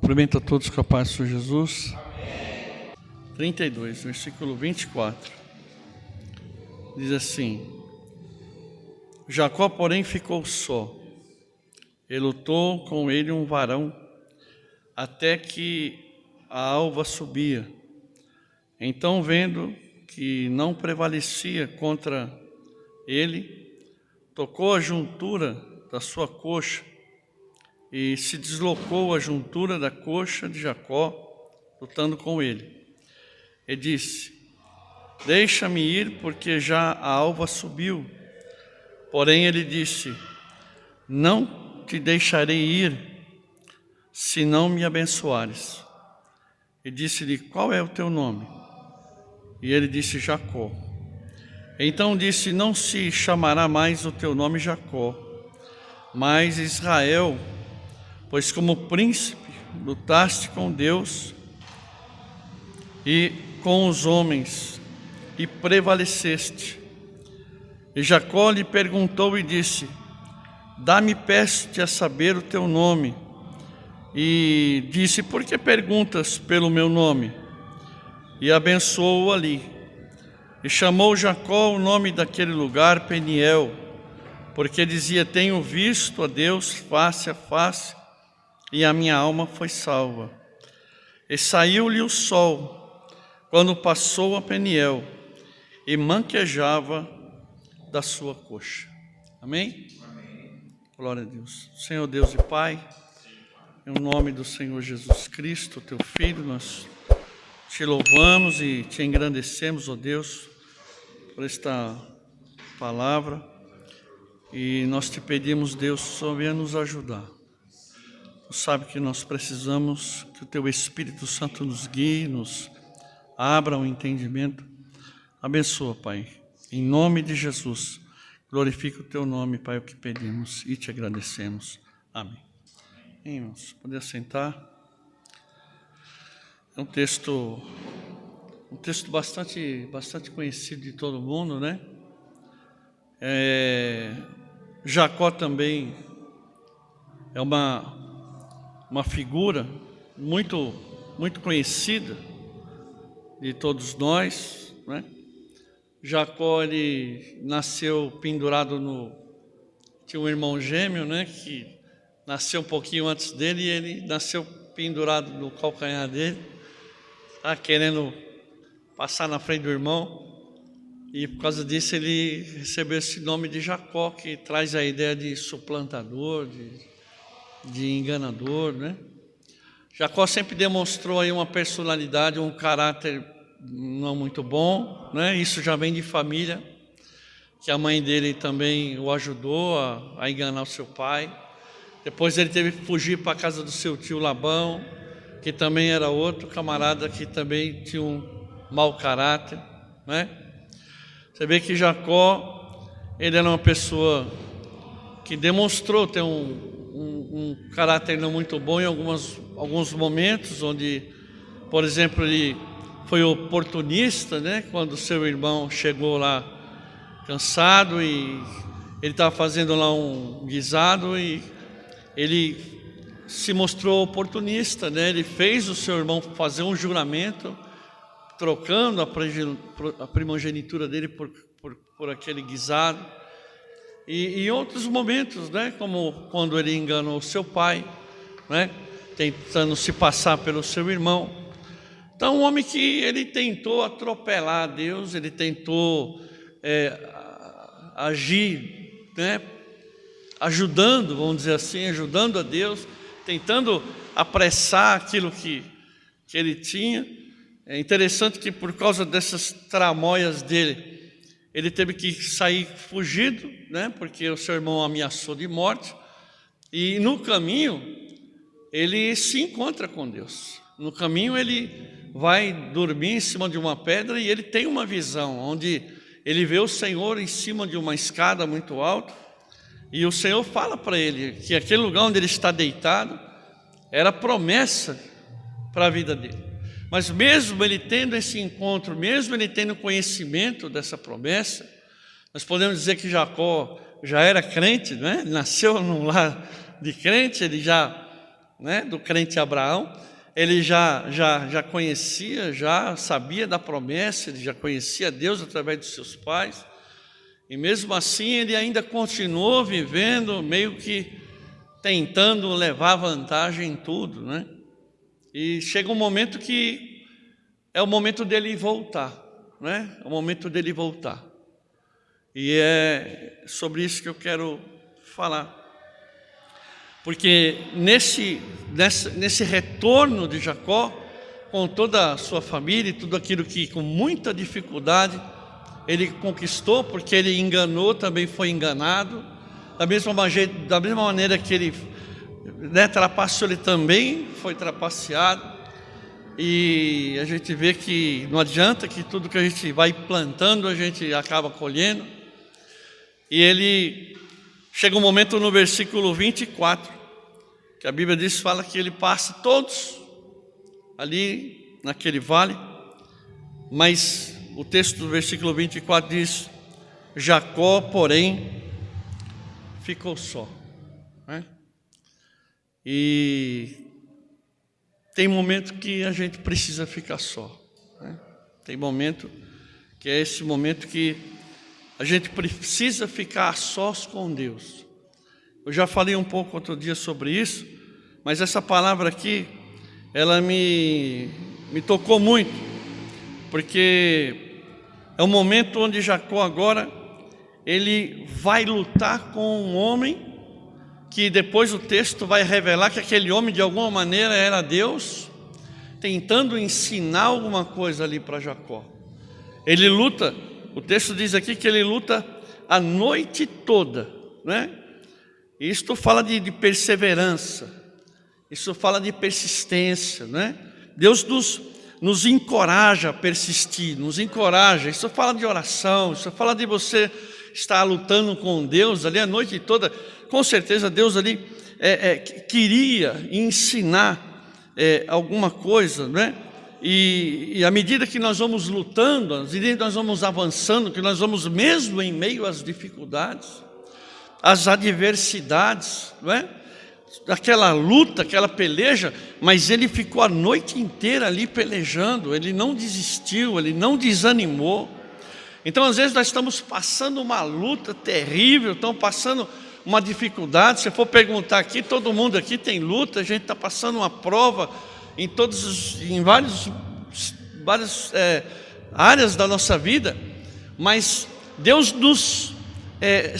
Cumprimento a todos com a paz do Senhor Jesus. Amém. 32, versículo 24. Diz assim: Jacó, porém, ficou só, e lutou com ele um varão, até que a alva subia. Então, vendo que não prevalecia contra ele, tocou a juntura da sua coxa, e se deslocou a juntura da coxa de Jacó, lutando com ele. E disse: Deixa-me ir, porque já a alva subiu. Porém ele disse: Não te deixarei ir, se não me abençoares. E disse-lhe: Qual é o teu nome? E ele disse: Jacó. Então disse: Não se chamará mais o teu nome Jacó, mas Israel, pois como príncipe lutaste com Deus e com os homens, e prevaleceste. E Jacó lhe perguntou e disse: Dá-me, peço-te, a saber o teu nome. E disse: Por que perguntas pelo meu nome? E abençoou-o ali. E chamou Jacó o nome daquele lugar Peniel, porque dizia: Tenho visto a Deus face a face, e a minha alma foi salva. E saiu-lhe o sol, quando passou a Peniel, e manquejava da sua coxa. Amém? Amém. Glória a Deus. Senhor Deus e Pai, em nome do Senhor Jesus Cristo, teu Filho, nós te louvamos e te engrandecemos, ó Deus, por esta palavra, e nós te pedimos, Deus, só venha nos ajudar. Tu sabe que nós precisamos que o teu Espírito Santo nos guie, nos abra o entendimento. Abençoa, Pai, em nome de Jesus. Glorifica o teu nome, Pai, o que pedimos e te agradecemos. Amém. Irmãos, poder sentar. É um texto bastante conhecido de todo mundo, né? Jacó também é uma figura muito conhecida de todos nós, né? Jacó, ele nasceu pendurado tinha um irmão gêmeo, né, que nasceu um pouquinho antes dele, e ele nasceu pendurado no calcanhar dele, querendo passar na frente do irmão, e por causa disso ele recebeu esse nome de Jacó, que traz a ideia de suplantador, de enganador, né? Jacó sempre demonstrou aí uma personalidade, um caráter não muito bom, né? Isso já vem de família, que a mãe dele também o ajudou a enganar o seu pai. Depois ele teve que fugir para a casa do seu tio Labão, que também era outro camarada que também tinha um mau caráter, né? Você vê que Jacó, ele era uma pessoa que demonstrou ter um caráter não muito bom em alguns momentos, onde, por exemplo, ele foi oportunista, né? Quando seu irmão chegou lá cansado e ele estava fazendo lá um guisado, e ele se mostrou oportunista, né? Ele fez o seu irmão fazer um juramento, trocando a primogenitura dele por aquele guisado. E em outros momentos, né? Como quando ele enganou seu pai, né? Tentando se passar pelo seu irmão. Então, um homem que ele tentou atropelar Deus, ele tentou agir, né? Ajudando, vamos dizer assim, ajudando a Deus, tentando apressar aquilo que ele tinha. É interessante que por causa dessas tramóias dele, ele teve que sair fugido, né? Porque o seu irmão ameaçou de morte, e no caminho ele se encontra com Deus. No caminho ele vai dormir em cima de uma pedra, e ele tem uma visão, onde ele vê o Senhor em cima de uma escada muito alta, e o Senhor fala para ele que aquele lugar onde ele está deitado era promessa para a vida dele. Mas mesmo ele tendo esse encontro, mesmo ele tendo conhecimento dessa promessa, nós podemos dizer que Jacó já era crente, né? Nasceu num lar de crente, ele já né, do crente Abraão, ele já conhecia, já sabia da promessa, ele já conhecia Deus através dos seus pais, e mesmo assim ele ainda continuou vivendo, meio que tentando levar vantagem em tudo, né? E chega um momento que é o momento dele voltar, né? É o momento dele voltar. E é sobre isso que eu quero falar. Porque nesse retorno de Jacó, com toda a sua família e tudo aquilo que com muita dificuldade ele conquistou, porque ele enganou, também foi enganado, da mesma maneira que ele, né, trapaceou, ele também foi trapaceado. E a gente vê que não adianta, que tudo que a gente vai plantando a gente acaba colhendo. E ele chega um momento no versículo 24, que a Bíblia diz, fala que ele passa todos ali naquele vale, mas o texto do versículo 24 diz: Jacó, porém, ficou só, né? E tem momento que a gente precisa ficar só, né? Tem momento que é esse momento que a gente precisa ficar a sós com Deus. Eu já falei um pouco outro dia sobre isso, mas essa palavra aqui, ela me tocou muito, porque é um momento onde Jacó agora, ele vai lutar com um homem, que depois o texto vai revelar que aquele homem de alguma maneira era Deus, tentando ensinar alguma coisa ali para Jacó. Ele luta, o texto diz aqui que ele luta a noite toda, né? Isto fala de perseverança, isso fala de persistência, né? Deus nos encoraja a persistir, nos encoraja. Isso fala de oração, isso fala de você estar lutando com Deus ali a noite toda. Com certeza Deus ali queria ensinar alguma coisa, né? E à medida que nós vamos lutando, à medida que nós vamos avançando, que nós vamos mesmo em meio às dificuldades, às adversidades, não é? Aquela luta, aquela peleja, mas ele ficou a noite inteira ali pelejando, ele não desistiu, ele não desanimou. Então às vezes nós estamos passando uma luta terrível, estamos passando uma dificuldade. Se for perguntar aqui, todo mundo aqui tem luta, a gente está passando uma prova em várias áreas da nossa vida, mas Deus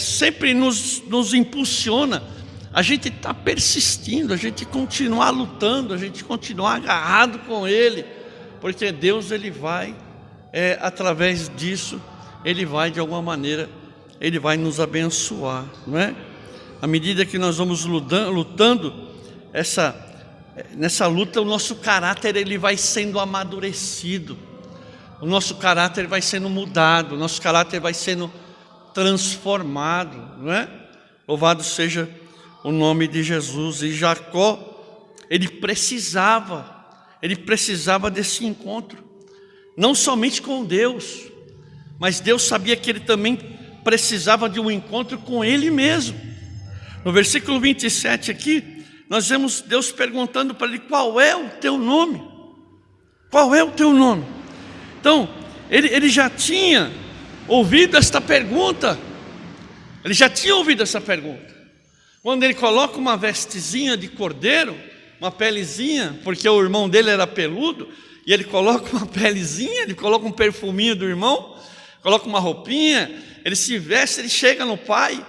sempre nos impulsiona a gente está persistindo, a gente continuar lutando, a gente continuar agarrado com Ele, porque Deus, Ele vai, através disso, Ele vai de alguma maneira, Ele vai nos abençoar, não é? À medida que nós vamos lutando, nessa luta, o nosso caráter ele vai sendo amadurecido, o nosso caráter vai sendo mudado, o nosso caráter vai sendo transformado, não é? Louvado seja o nome de Jesus. E Jacó, ele precisava desse encontro, não somente com Deus, mas Deus sabia que ele também precisava de um encontro com ele mesmo. No versículo 27 aqui, nós vemos Deus perguntando para ele: qual é o teu nome? Qual é o teu nome? Então, ele já tinha ouvido esta pergunta, quando ele coloca uma vestezinha de cordeiro, uma pelezinha, porque o irmão dele era peludo, e ele coloca uma pelezinha, ele coloca um perfuminho do irmão, coloca uma roupinha, ele se veste, ele chega no pai,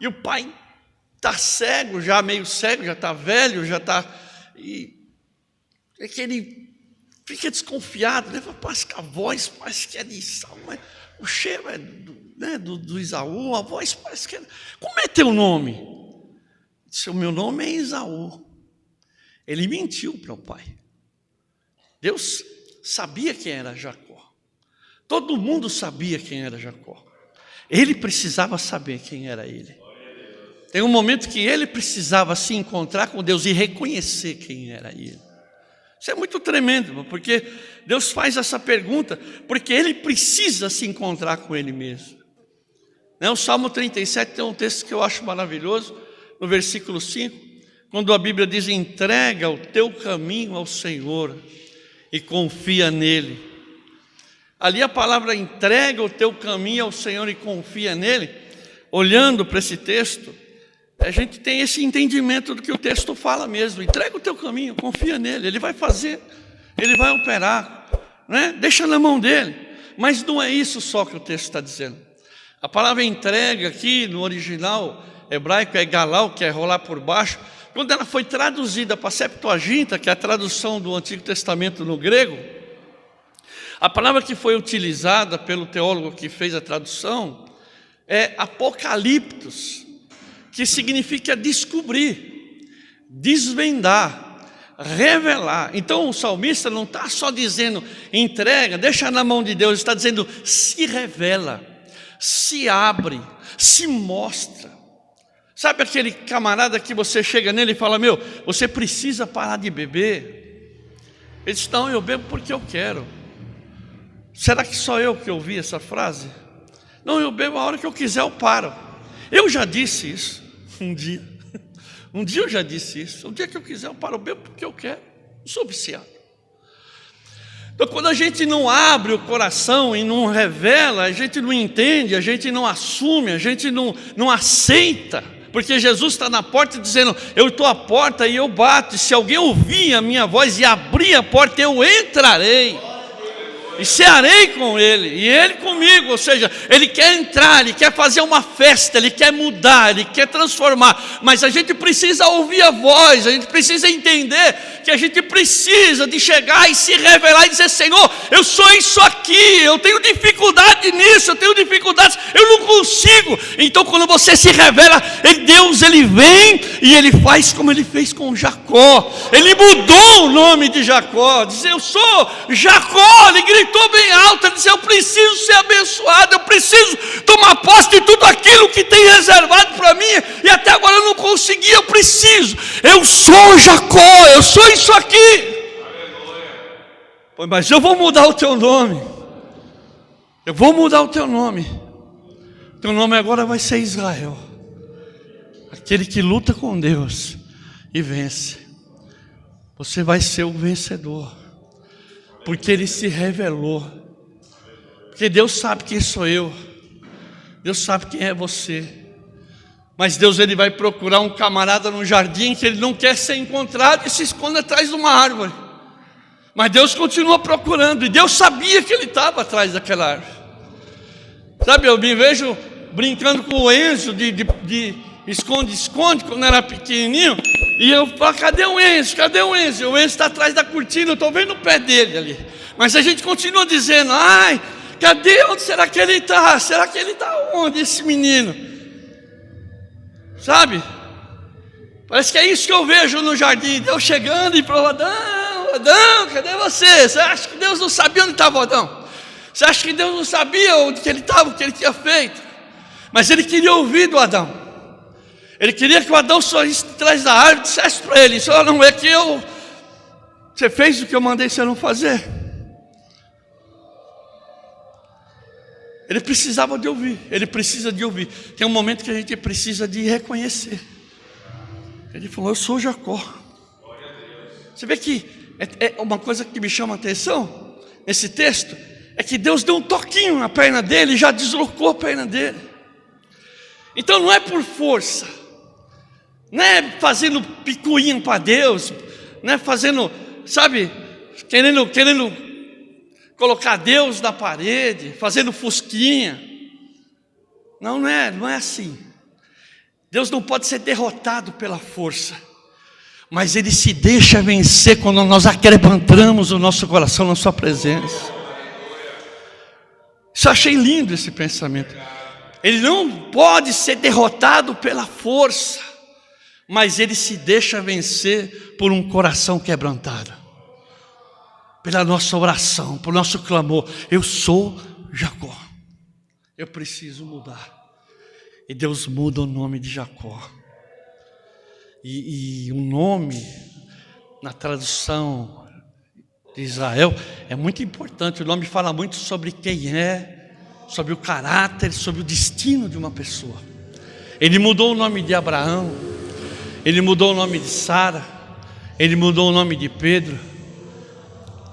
e o pai está cego, já meio cego, já está velho, já está... E é que ele fica desconfiado, né? Parece que a voz parece que é de Isaú, mas o cheiro é do Isaú, a voz parece que é... Como é teu nome? Disse: o meu nome é Isaú. Ele mentiu para o pai. Deus sabia quem era Jacó. Todo mundo sabia quem era Jacó. Ele precisava saber quem era ele. Tem um momento que ele precisava se encontrar com Deus e reconhecer quem era ele. Isso é muito tremendo, porque Deus faz essa pergunta, porque ele precisa se encontrar com ele mesmo. O Salmo 37 tem um texto que eu acho maravilhoso, no versículo 5, quando a Bíblia diz: entrega o teu caminho ao Senhor e confia nele. Ali a palavra entrega o teu caminho ao Senhor e confia nele, olhando para esse texto, a gente tem esse entendimento do que o texto fala mesmo. Entrega o teu caminho, confia nele, ele vai fazer, ele vai operar, né? Deixa na mão dele. Mas não é isso só que o texto está dizendo. A palavra entrega aqui no original hebraico é galau, que é rolar por baixo. Quando ela foi traduzida para a Septuaginta, que é a tradução do Antigo Testamento no grego, a palavra que foi utilizada pelo teólogo que fez a tradução é apocaliptos, que significa descobrir, desvendar, revelar. Então o salmista não está só dizendo entrega, deixa na mão de Deus, ele está dizendo se revela, se abre, se mostra. Sabe aquele camarada que você chega nele e fala: meu, você precisa parar de beber? Ele diz: não, eu bebo porque eu quero. Será que só eu que ouvi essa frase? Não, eu bebo a hora que eu quiser, eu paro. Eu já disse isso um dia. Um dia eu já disse isso. O dia que eu quiser, eu paro, eu bebo porque eu quero. Não sou viciado. Então, quando a gente não abre o coração e não revela, a gente não entende, a gente não assume, a gente não aceita. Porque Jesus está na porta dizendo: eu estou à porta e eu bato. E se alguém ouvir a minha voz e abrir a porta, eu entrarei e cearei com ele, e ele comigo. Ou seja, ele quer entrar, ele quer fazer uma festa, ele quer mudar, ele quer transformar. Mas a gente precisa ouvir a voz, a gente precisa entender que a gente precisa de chegar e se revelar e dizer: Senhor, eu sou isso aqui, eu tenho dificuldade nisso, eu tenho dificuldades, eu não consigo. Então quando você se revela, Deus ele vem e ele faz como ele fez com Jacó. Ele mudou o nome de Jacó, dizia: eu sou Jacó. Ele gritou bem alto, ele disse: eu preciso ser abençoado, eu preciso tomar posse de tudo aquilo que tem reservado para mim, e até agora eu não consegui. Eu preciso, eu sou Jacó, eu sou isso aqui. Pois, mas eu vou mudar o teu nome, eu vou mudar o teu nome. Teu nome agora vai ser Israel, aquele que luta com Deus e vence. Você vai ser o vencedor, porque ele se revelou. Porque Deus sabe quem sou eu, Deus sabe quem é você. Mas Deus ele vai procurar um camarada no jardim que ele não quer ser encontrado e se esconde atrás de uma árvore. Mas Deus continua procurando, e Deus sabia que ele estava atrás daquela árvore. Sabe, eu me vejo brincando com o Enzo de esconde-esconde quando era pequenininho, e eu falo: cadê o Enzo? Cadê o Enzo? O Enzo está atrás da cortina, eu estou vendo o pé dele ali. Mas a gente continua dizendo: ai, cadê? Onde será que ele está? Será que ele está onde, esse menino? Sabe? Parece que é isso que eu vejo no jardim, Deus chegando e falando: Adão, cadê você? Você acha que Deus não sabia onde estava Adão? Você acha que Deus não sabia onde que ele estava, o que ele tinha feito? Mas ele queria ouvir do Adão. Ele queria que o Adão sorrisse atrás da árvore e dissesse para ele: só não é que você fez o que eu mandei você não fazer. Ele precisava de ouvir, ele precisa de ouvir. Tem um momento que a gente precisa de reconhecer. Ele falou: eu sou Jacó. Você vê que é uma coisa que me chama a atenção nesse texto, é que Deus deu um toquinho na perna dele e já deslocou a perna dele. Então não é por força, não é fazendo picuinha para Deus, não é fazendo, sabe, querendo colocar Deus na parede, fazendo fusquinha. Não é assim. Deus não pode ser derrotado pela força, mas Ele se deixa vencer quando nós aquebrantamos o nosso coração na sua presença. Isso eu achei lindo, esse pensamento. Ele não pode ser derrotado pela força, mas ele se deixa vencer por um coração quebrantado, pela nossa oração, por nosso clamor. Eu sou Jacó, eu preciso mudar. E Deus muda o nome de Jacó. E o nome, na tradução de Israel, é muito importante. O nome fala muito sobre quem é, sobre o caráter, sobre o destino de uma pessoa. Ele mudou o nome de Abraão, Ele mudou o nome de Sara, Ele mudou o nome de Pedro.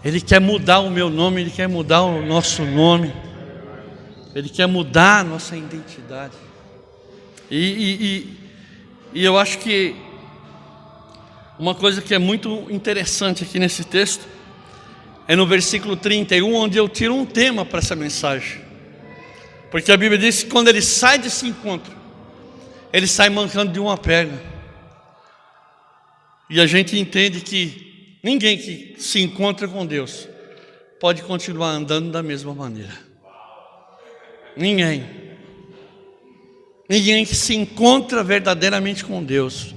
Ele quer mudar o meu nome, Ele quer mudar o nosso nome. Ele quer mudar a nossa identidade. E eu acho que uma coisa que é muito interessante aqui nesse texto é no versículo 31, onde eu tiro um tema para essa mensagem. Porque a Bíblia diz que quando ele sai desse encontro, ele sai mancando de uma perna. E a gente entende que ninguém que se encontra com Deus pode continuar andando da mesma maneira. Ninguém que se encontra verdadeiramente com Deus,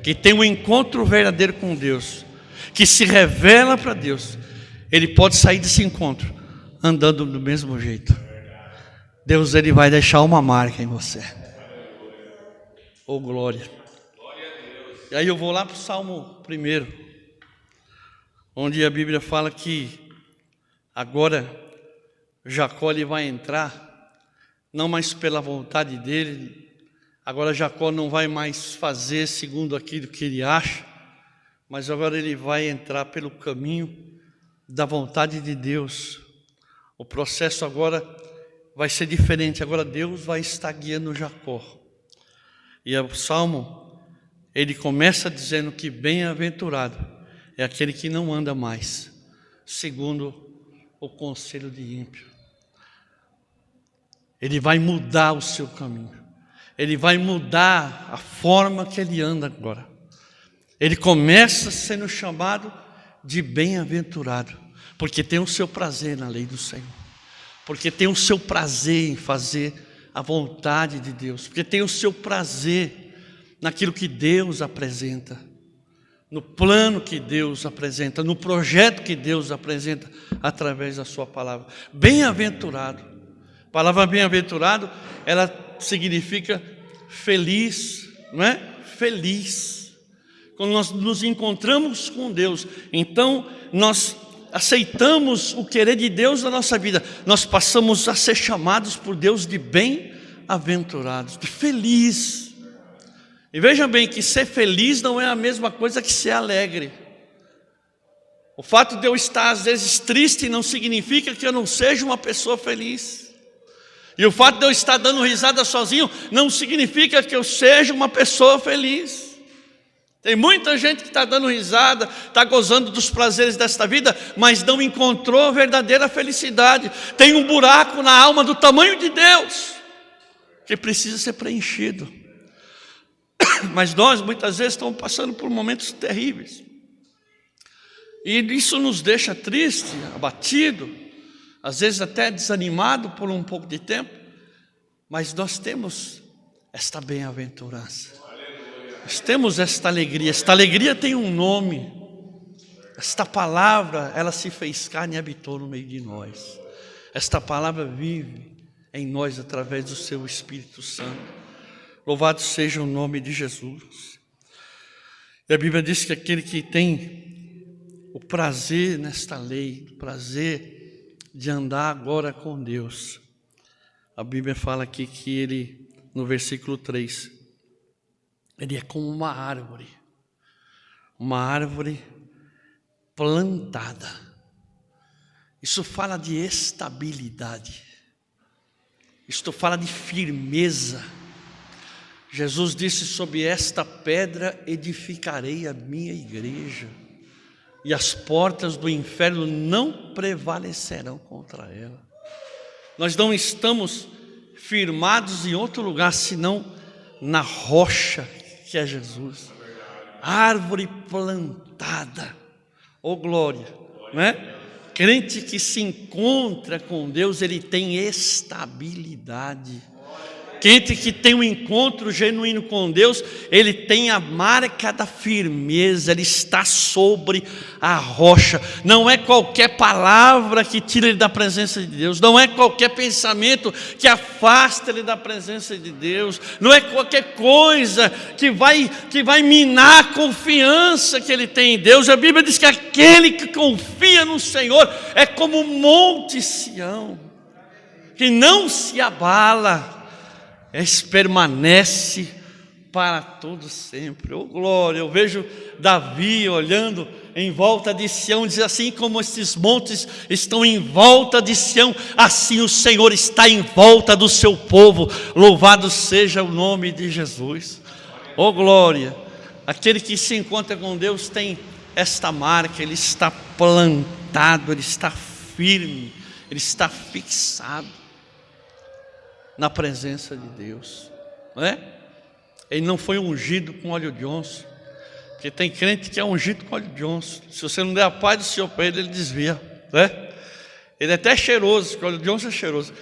que tem um encontro verdadeiro com Deus, que se revela para Deus, ele pode sair desse encontro andando do mesmo jeito. Deus, ele vai deixar uma marca em você. Oh, glória. E aí eu vou lá para o Salmo 1, onde a Bíblia fala que agora Jacó ele vai entrar, não mais pela vontade dele. Agora Jacó não vai mais fazer segundo aquilo que ele acha, mas agora ele vai entrar pelo caminho da vontade de Deus. O processo agora vai ser diferente. Agora Deus vai estar guiando Jacó. E o Salmo, ele começa dizendo que bem-aventurado é aquele que não anda mais segundo o conselho de ímpio. Ele vai mudar o seu caminho. Ele vai mudar a forma que ele anda agora. Ele começa sendo chamado de bem-aventurado, porque tem o seu prazer na lei do Senhor, porque tem o seu prazer em fazer a vontade de Deus, porque tem o seu prazer naquilo que Deus apresenta, no plano que Deus apresenta, no projeto que Deus apresenta através da sua palavra. Bem-aventurado. A palavra bem-aventurado, ela significa feliz, não é? Feliz. Quando nós nos encontramos com Deus, então nós aceitamos o querer de Deus na nossa vida, nós passamos a ser chamados por Deus de bem-aventurados, de feliz. E veja bem que ser feliz não é a mesma coisa que ser alegre. O fato de eu estar às vezes triste não significa que eu não seja uma pessoa feliz. E o fato de eu estar dando risada sozinho não significa que eu seja uma pessoa feliz. Tem muita gente que está dando risada, está gozando dos prazeres desta vida, mas não encontrou a verdadeira felicidade. Tem um buraco na alma do tamanho de Deus, que precisa ser preenchido. Mas nós muitas vezes estamos passando por momentos terríveis. E isso nos deixa triste, abatido, às vezes até desanimado por um pouco de tempo, mas nós temos esta bem-aventurança, nós temos esta alegria tem um nome, esta palavra, ela se fez carne e habitou no meio de nós, esta palavra vive em nós através do seu Espírito Santo, louvado seja o nome de Jesus. E a Bíblia diz que aquele que tem o prazer nesta lei, o prazer de andar agora com Deus, a Bíblia fala aqui que ele, no versículo 3, ele é como uma árvore plantada. Isso fala de estabilidade, isto fala de firmeza. Jesus disse: sobre esta pedra edificarei a minha igreja, e as portas do inferno não prevalecerão contra ela. Nós não estamos firmados em outro lugar senão na rocha que é Jesus. Árvore plantada, oh glória, não é? Crente que se encontra com Deus, ele tem estabilidade. Crente que tem um encontro genuíno com Deus, ele tem a marca da firmeza, ele está sobre a rocha. Não é qualquer palavra que tira ele da presença de Deus, não é qualquer pensamento que afasta ele da presença de Deus, não é qualquer coisa que vai minar a confiança que ele tem em Deus. A Bíblia diz que aquele que confia no Senhor é como o monte Sião, que não se abala, permanece para todo sempre. Oh glória, eu vejo Davi olhando em volta de Sião, diz assim: como esses montes estão em volta de Sião, assim o Senhor está em volta do seu povo. Louvado seja o nome de Jesus. Oh glória, aquele que se encontra com Deus tem esta marca, ele está plantado, ele está firme, ele está fixado na presença de Deus, não é? Ele não foi ungido com óleo de onça, porque tem crente que é ungido com óleo de onça. Se você não der a paz do Senhor para ele desvia, né? Ele é até cheiroso, porque o óleo de onça é cheiroso,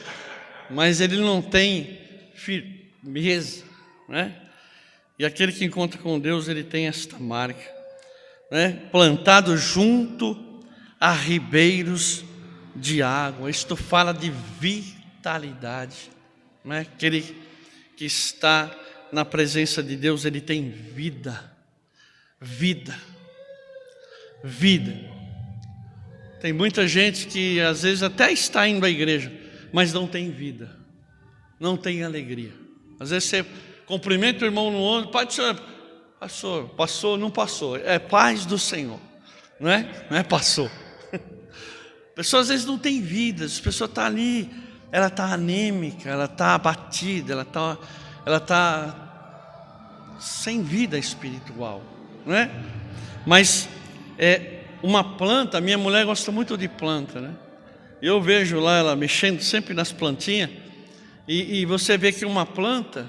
mas ele não tem firmeza, né? E aquele que encontra com Deus, ele tem esta marca, né? Plantado junto a ribeiros de água. Isto fala de vitalidade, né? Aquele que está na presença de Deus, ele tem vida. Tem muita gente que às vezes até está indo à igreja, mas não tem vida, não tem alegria. Às vezes você cumprimenta o irmão no ombro: Pai do Senhor, passou, não passou, é paz do Senhor, não é passou. A pessoa às vezes não tem vida, a pessoa está ali, ela está anêmica, ela está abatida, ela está sem vida espiritual, não é? Mas uma planta, minha mulher gosta muito de planta, né? Eu vejo lá ela mexendo sempre nas plantinhas, e você vê que uma planta,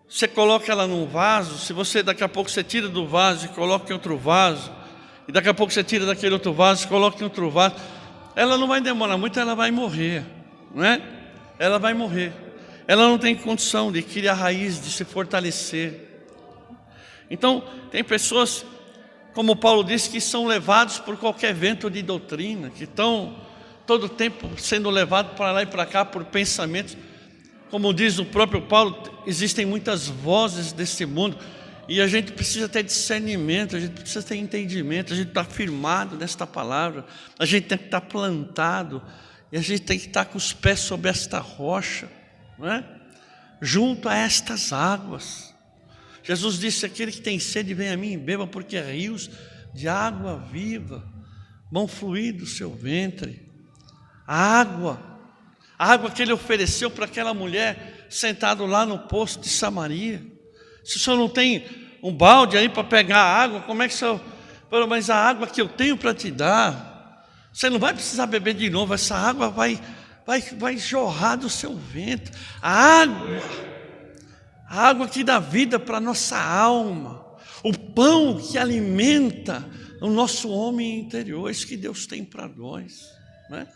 você coloca ela num vaso, se você daqui a pouco você tira do vaso e coloca em outro vaso, e daqui a pouco você tira daquele outro vaso e coloca em outro vaso, ela não vai demorar muito, ela vai morrer, não é? Ela vai morrer. Ela não tem condição de criar raiz, de se fortalecer. Então, tem pessoas, como Paulo disse, que são levados por qualquer vento de doutrina, que estão todo o tempo sendo levados para lá e para cá por pensamentos. Como diz o próprio Paulo, existem muitas vozes desse mundo, e a gente precisa ter discernimento, a gente precisa ter entendimento, a gente está firmado nesta palavra, a gente tem que estar plantado, e a gente tem que estar com os pés sobre esta rocha, não é? Junto a estas águas. Jesus disse: aquele que tem sede, vem a mim e beba, porque rios de água viva vão fluir do seu ventre. A água que ele ofereceu para aquela mulher sentada lá no poço de Samaria. Se o senhor não tem um balde aí para pegar a água, como é que o senhor... Mas a água que eu tenho para te dar, você não vai precisar beber de novo, essa água vai jorrar do seu ventre. A água que dá vida para a nossa alma, o pão que alimenta o nosso homem interior, isso que Deus tem para nós, né?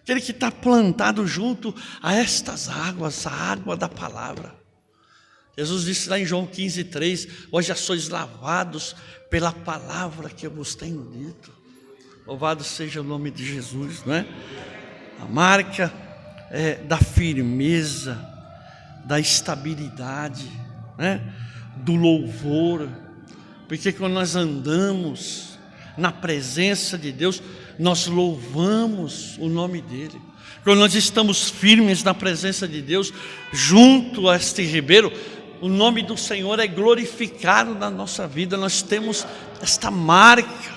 Aquele que está plantado junto a estas águas, a água da palavra. Jesus disse lá em João 15:3: vós já sois lavados pela palavra que eu vos tenho dito. Louvado seja o nome de Jesus, não é? A marca da firmeza, da estabilidade, né? Do louvor, porque quando nós andamos na presença de Deus, nós louvamos o nome dEle. Quando nós estamos firmes na presença de Deus, junto a este ribeiro, o nome do Senhor é glorificado na nossa vida. Nós temos esta marca.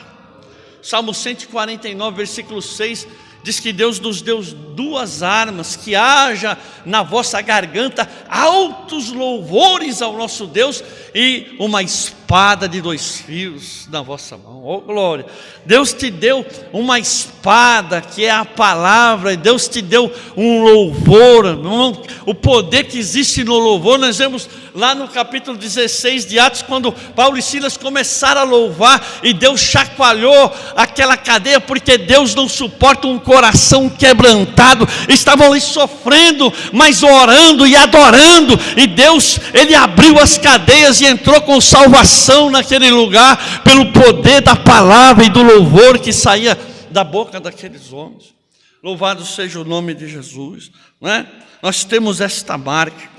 Salmo 149, versículo 6, diz que Deus nos deu duas armas, que haja na vossa garganta altos louvores ao nosso Deus, e uma espada de 2 fios na vossa mão. Oh glória! Deus te deu uma espada, que é a palavra, e Deus te deu um louvor. O poder que existe no louvor, nós vemos lá no capítulo 16 de Atos, quando Paulo e Silas começaram a louvar, e Deus chacoalhou aquela cadeia, porque Deus não suporta um coração quebrantado. Estavam ali sofrendo, mas orando e adorando, e Deus, Ele abriu as cadeias e entrou com salvação naquele lugar, pelo poder da palavra e do louvor que saía da boca daqueles homens. Louvado seja o nome de Jesus, não é? Nós temos esta marca,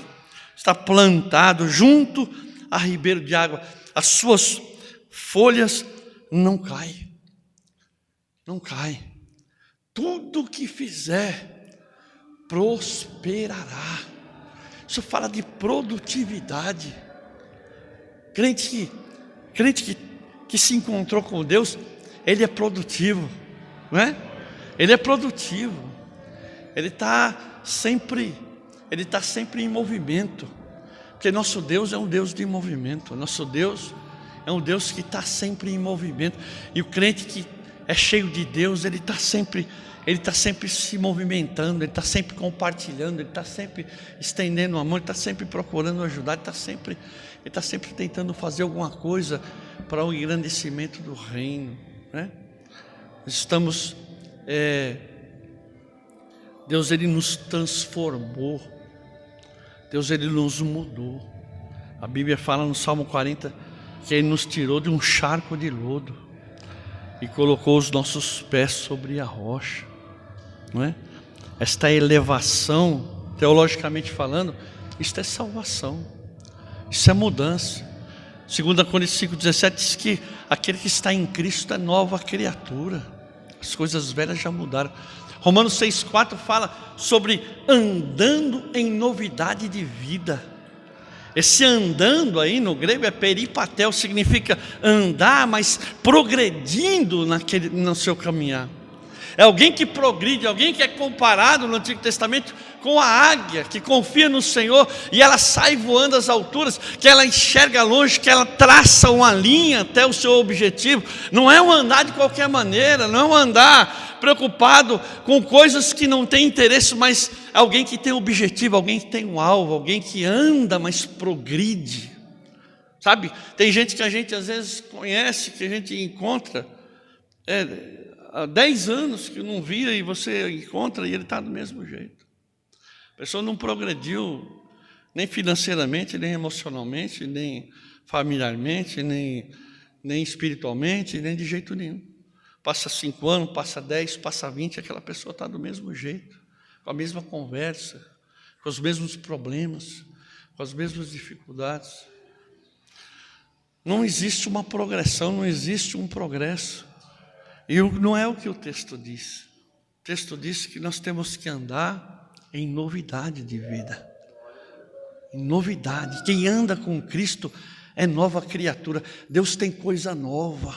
está plantado junto a ribeiro de água, as suas folhas não caem, tudo que fizer prosperará. Isso fala de produtividade. Crente que se encontrou com Deus, ele é produtivo, não é? Ele é produtivo. Ele está sempre em movimento. Porque nosso Deus é um Deus de movimento. Nosso Deus é um Deus que está sempre em movimento. E o crente que é cheio de Deus, ele está sempre se movimentando, ele está sempre compartilhando, ele está sempre estendendo a mão, ele está sempre procurando ajudar, ele está sempre tentando fazer alguma coisa para o engrandecimento do reino, né? Deus, ele nos transformou. Deus, ele nos mudou. A Bíblia fala no Salmo 40 que ele nos tirou de um charco de lodo e colocou os nossos pés sobre a rocha, não é? Esta elevação, teologicamente falando, isto é salvação, isso é mudança. 2 Coríntios 5,17 diz que aquele que está em Cristo é nova criatura, as coisas velhas já mudaram. Romanos 6,4 fala sobre andando em novidade de vida. Esse andando aí no grego é peripatel, significa andar, mas progredindo no seu caminhar. É alguém que progride, alguém que é comparado no Antigo Testamento com a águia, que confia no Senhor e ela sai voando às alturas, que ela enxerga longe, que ela traça uma linha até o seu objetivo. Não é um andar de qualquer maneira, não é um andar preocupado com coisas que não têm interesse, mas alguém que tem objetivo, alguém que tem um alvo, alguém que anda, mas progride. Sabe, tem gente que a gente às vezes conhece, que a gente encontra há 10 anos que não via e você encontra e ele está do mesmo jeito. A pessoa não progrediu nem financeiramente, nem emocionalmente, nem familiarmente, nem espiritualmente, nem de jeito nenhum. Passa 5 anos, passa 10, passa 20, aquela pessoa está do mesmo jeito, com a mesma conversa, com os mesmos problemas, com as mesmas dificuldades. Não existe uma progressão, não existe um progresso. E não é o que o texto diz. O texto diz que nós temos que andar em novidade de vida. Em novidade. Quem anda com Cristo é nova criatura. Deus tem coisa nova.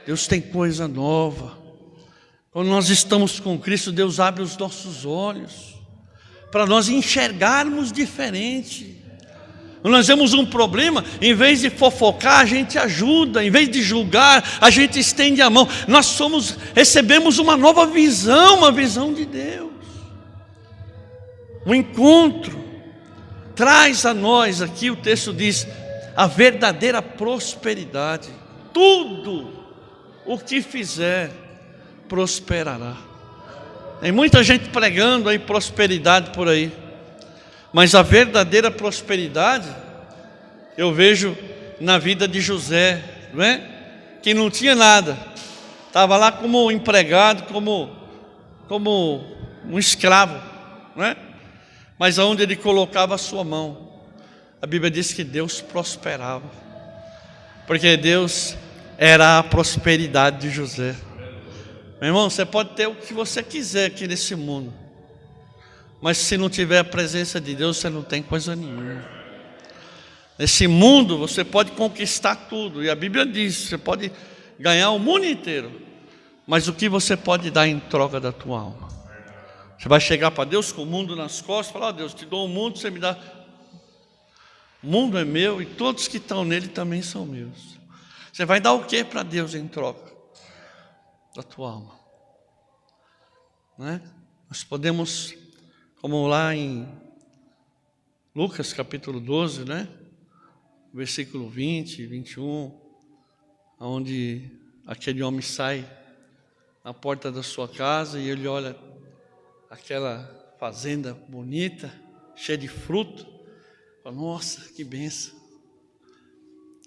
Deus tem coisa nova. Quando nós estamos com Cristo, Deus abre os nossos olhos para nós enxergarmos diferente. Quando nós vemos um problema, em vez de fofocar, a gente ajuda, em vez de julgar, a gente estende a mão. Nós recebemos uma nova visão, uma visão de Deus. O encontro traz a nós, aqui o texto diz, a verdadeira prosperidade. Tudo o que fizer prosperará. Tem muita gente pregando aí prosperidade por aí. Mas a verdadeira prosperidade eu vejo na vida de José, não é? Que não tinha nada, estava lá como empregado, como um escravo, não é? Mas aonde ele colocava a sua mão, a Bíblia diz que Deus prosperava, porque Deus era a prosperidade de José. Meu irmão, você pode ter o que você quiser aqui nesse mundo, mas se não tiver a presença de Deus, você não tem coisa nenhuma. Nesse mundo você pode conquistar tudo, e a Bíblia diz, você pode ganhar o mundo inteiro, mas o que você pode dar em troca da tua alma? Você vai chegar para Deus com o mundo nas costas e falar, Deus, te dou o mundo, você me dá. O mundo é meu e todos que estão nele também são meus. Você vai dar o que para Deus em troca da tua alma? Não é? Nós podemos, como lá em Lucas capítulo 12, né? Versículo 20, 21, onde aquele homem sai na porta da sua casa e ele olha aquela fazenda bonita, cheia de fruto, fala, nossa, que bênção,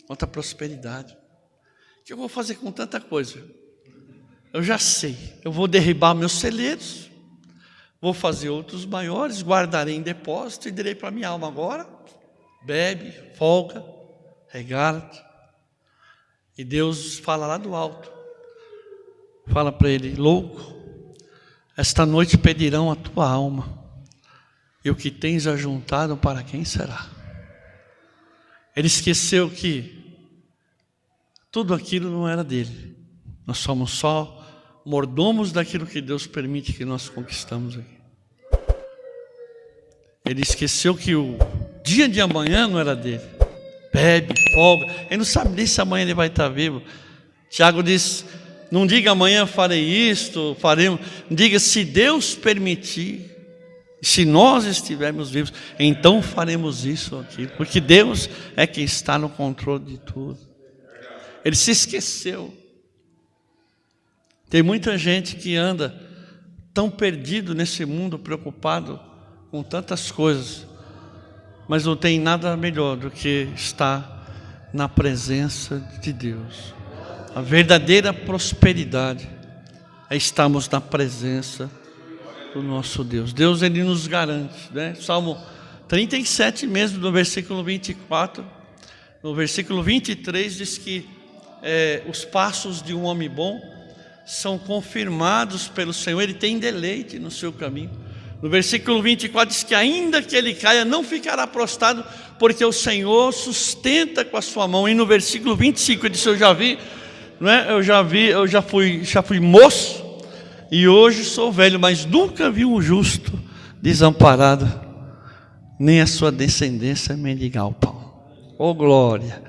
quanta prosperidade, o que eu vou fazer com tanta coisa? Eu já sei, eu vou derribar meus celeiros, vou fazer outros maiores, guardarei em depósito e direi para minha alma agora, bebe, folga, regala-te. E Deus fala lá do alto, fala para ele, louco, esta noite pedirão a tua alma, E o que tens ajuntado, para quem será? Ele esqueceu que tudo aquilo não era dele. Nós somos só mordomos daquilo que Deus permite que nós conquistamos aqui. Ele esqueceu que o dia de amanhã não era dele. Bebe, folga. Ele não sabe nem se amanhã ele vai estar vivo. Tiago diz: não diga amanhã farei isto, faremos. Diga, se Deus permitir, se nós estivermos vivos, então faremos isso ou aquilo. Porque Deus é quem está no controle de tudo. Ele se esqueceu. Tem muita gente que anda tão perdido nesse mundo, preocupado com tantas coisas, mas não tem nada melhor do que estar na presença de Deus. A verdadeira prosperidade é estarmos na presença do nosso Deus. Deus, Ele nos garante, né? Salmo 37 mesmo, no versículo 24, no versículo 23 diz que os passos de um homem bom são confirmados pelo Senhor, Ele tem deleite no seu caminho. No versículo 24 diz que ainda que ele caia, não ficará prostrado, porque o Senhor sustenta com a sua mão. E no versículo 25 ele disse: eu já vi, não é? Eu já fui moço e hoje sou velho, mas nunca vi um justo desamparado, nem a sua descendência mendigar o pão. Oh glória,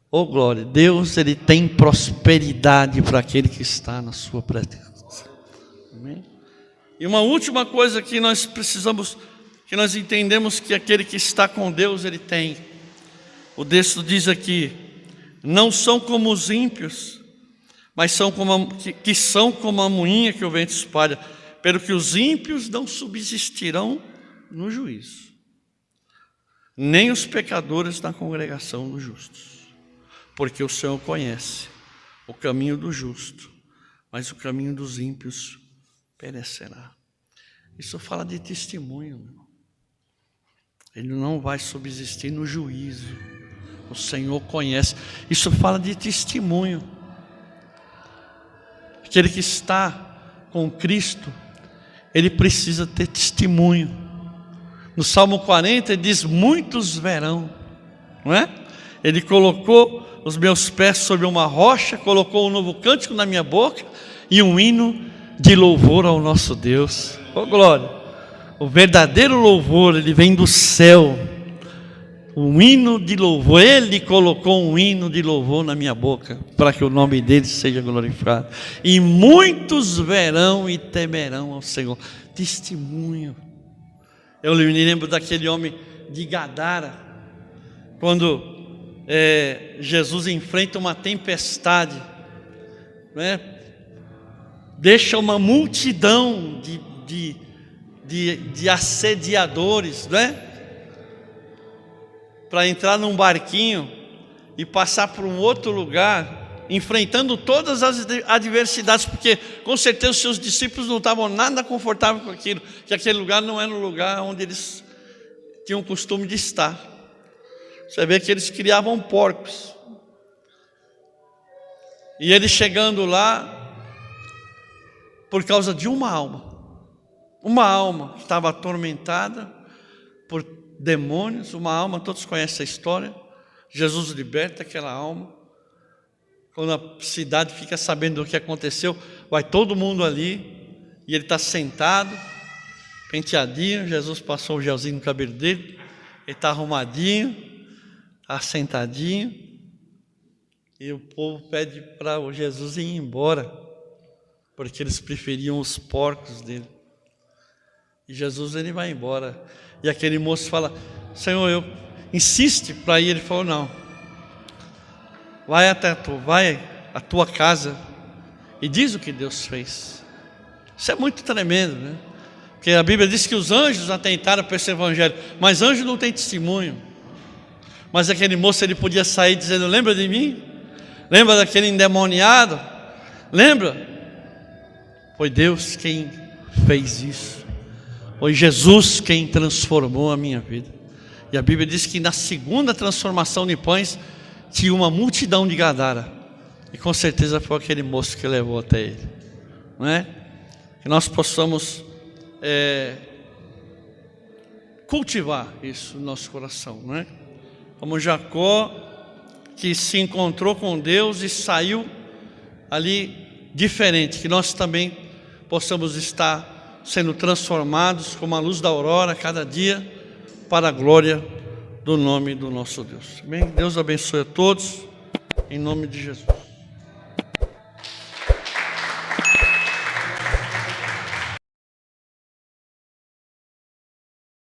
oh glória. Deus, Ele tem prosperidade para aquele que está na sua presença. Amém? E uma última coisa que nós precisamos, que nós entendemos, que aquele que está com Deus, ele tem. O texto diz aqui: não são como os ímpios, mas são como a moinha que o vento espalha, pelo que os ímpios não subsistirão no juízo, nem os pecadores na congregação dos justos, porque o Senhor conhece o caminho do justo, mas o caminho dos ímpios perecerá. Isso fala de testemunho, meu. Ele não vai subsistir no juízo. O Senhor conhece. Isso fala de testemunho. Aquele que está com Cristo, ele precisa ter testemunho. No Salmo 40 ele diz: muitos verão, não é? Ele colocou os meus pés sobre uma rocha, colocou um novo cântico na minha boca e um hino de louvor ao nosso Deus. Oh glória! O verdadeiro louvor, ele vem do céu. Um hino de louvor. Ele colocou um hino de louvor na minha boca, para que o nome dele seja glorificado. E muitos verão e temerão ao Senhor. Testemunho. Eu me lembro daquele homem de Gadara, quando Jesus enfrenta uma tempestade, né? Deixa uma multidão de assediadores, né? Para entrar num barquinho e passar para um outro lugar, enfrentando todas as adversidades, porque com certeza os seus discípulos não estavam nada confortáveis com aquilo, que aquele lugar não era um lugar onde eles tinham o costume de estar. Você vê que eles criavam porcos, e ele chegando lá, por causa de uma alma que estava atormentada por demônios, uma alma, todos conhecem a história. Jesus liberta aquela alma. Quando a cidade fica sabendo do que aconteceu, vai todo mundo ali, e ele está sentado, penteadinho. Jesus passou o gelzinho no cabelo dele, ele está arrumadinho, está sentadinho, e o povo pede para o Jesus ir embora, porque eles preferiam os porcos dele. E Jesus, ele vai embora. E aquele moço fala: Senhor, eu insiste para ir. Ele falou: não, vai à tua casa e diz o que Deus fez. Isso é muito tremendo, né? Porque a Bíblia diz que os anjos atentaram para esse evangelho, mas anjo não tem testemunho. Mas aquele moço, ele podia sair dizendo: lembra de mim? Lembra daquele endemoniado? Lembra? Foi Deus quem fez isso. Foi Jesus quem transformou a minha vida. E a Bíblia diz que na segunda transformação de pães tinha uma multidão de Gadara. E com certeza foi aquele moço que levou até ele, não é? Que nós possamos cultivar isso no nosso coração, não é? Como Jacó, que se encontrou com Deus e saiu ali diferente, que nós também possamos estar sendo transformados como a luz da aurora cada dia para a glória do nome do nosso Deus. Bem, Deus abençoe a todos, em nome de Jesus.